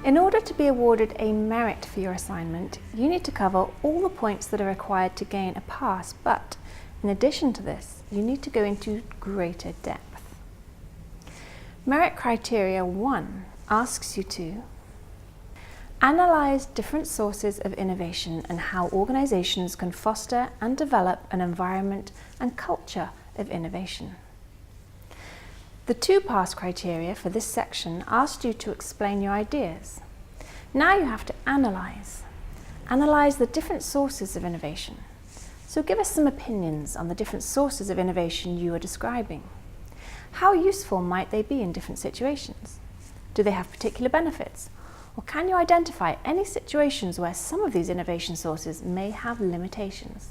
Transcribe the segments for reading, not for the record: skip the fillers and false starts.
In order to be awarded a merit for your assignment, you need to cover all the points that are required to gain a pass, but in addition to this, you need to go into greater depth. Merit Criteria 1 asks you to analyze different sources of innovation and how organizations can foster and develop an environment and culture of innovation. The 2 pass criteria for this section asked you to explain your ideas. Now you have to analyze the different sources of innovation. So give us some opinions on the different sources of innovation you are describing. How useful might they be in different situations? Do they have particular benefits? Or can you identify any situations where some of these innovation sources may have limitations?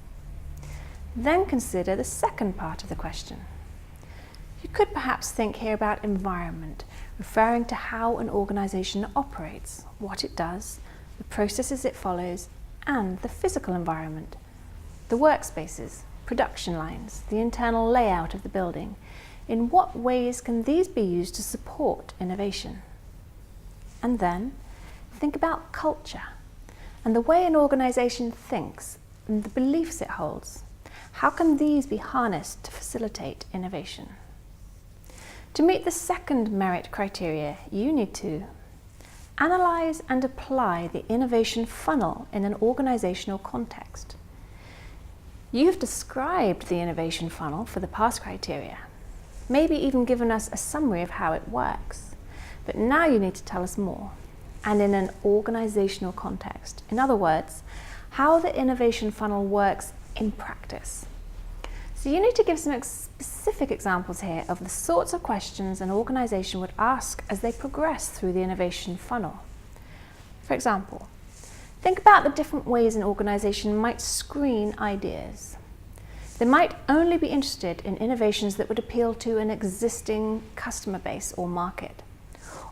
Then consider the second part of the question. You could perhaps think here about environment, referring to how an organization operates, what it does, the processes it follows, and the physical environment, the workspaces, production lines, the internal layout of the building. In what ways can these be used to support innovation? And then think about culture and the way an organization thinks and the beliefs it holds. How can these be harnessed to facilitate innovation? To meet the second merit criteria, you need to analyze and apply the innovation funnel in an organizational context. You've described the innovation funnel for the pass criteria, maybe even given us a summary of how it works, but now you need to tell us more, and in an organizational context. In other words, how the innovation funnel works in practice. So you need to give some specific examples here of the sorts of questions an organization would ask as they progress through the innovation funnel. For example, think about the different ways an organization might screen ideas. They might only be interested in innovations that would appeal to an existing customer base or market,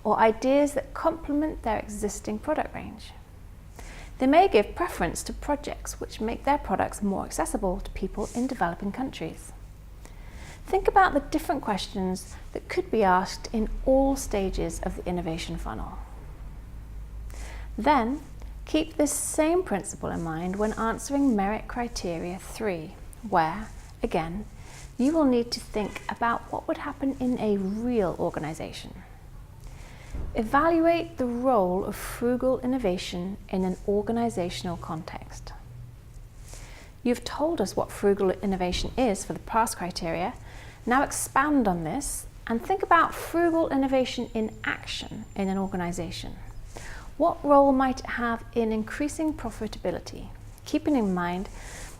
or ideas that complement their existing product range. They may give preference to projects which make their products more accessible to people in developing countries. Think about the different questions that could be asked in all stages of the innovation funnel. Then, keep this same principle in mind when answering Merit Criteria 3, where, again, you will need to think about what would happen in a real organization. Evaluate the role of frugal innovation in an organizational context. You've told us what frugal innovation is for the pass criteria. Now expand on this and think about frugal innovation in action in an organization. What role might it have in increasing profitability, keeping in mind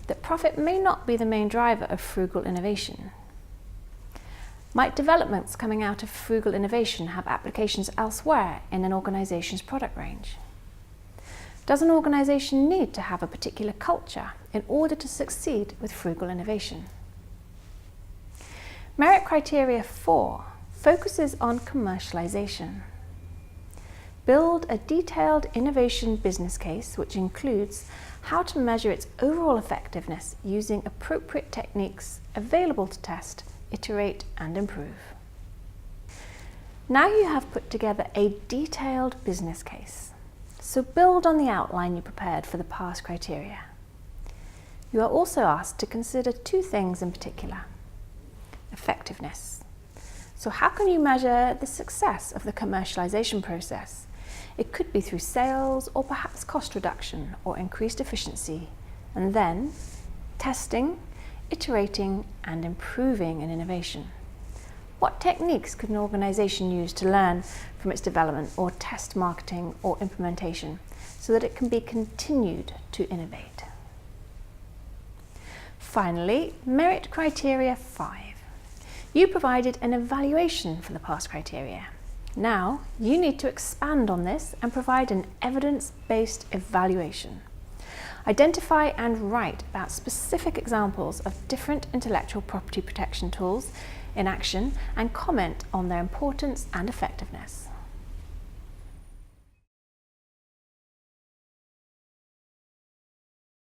that profit may not be the main driver of frugal innovation? Might developments coming out of frugal innovation have applications elsewhere in an organization's product range? Does an organization need to have a particular culture in order to succeed with frugal innovation? Merit Criteria 4 focuses on commercialization. Build a detailed innovation business case which includes how to measure its overall effectiveness using appropriate techniques available to test, iterate and improve. Now you have put together a detailed business case, so build on the outline you prepared for the pass criteria. You are also asked to consider 2 things in particular. Effectiveness. So how can you measure the success of the commercialization process? It could be through sales or perhaps cost reduction or increased efficiency. And then testing, iterating and improving an innovation. What techniques could an organization use to learn from its development or test marketing or implementation so that it can be continued to innovate? Finally, Merit Criteria 5. You provided an evaluation for the pass criteria. Now, you need to expand on this and provide an evidence-based evaluation. Identify and write about specific examples of different intellectual property protection tools in action and comment on their importance and effectiveness.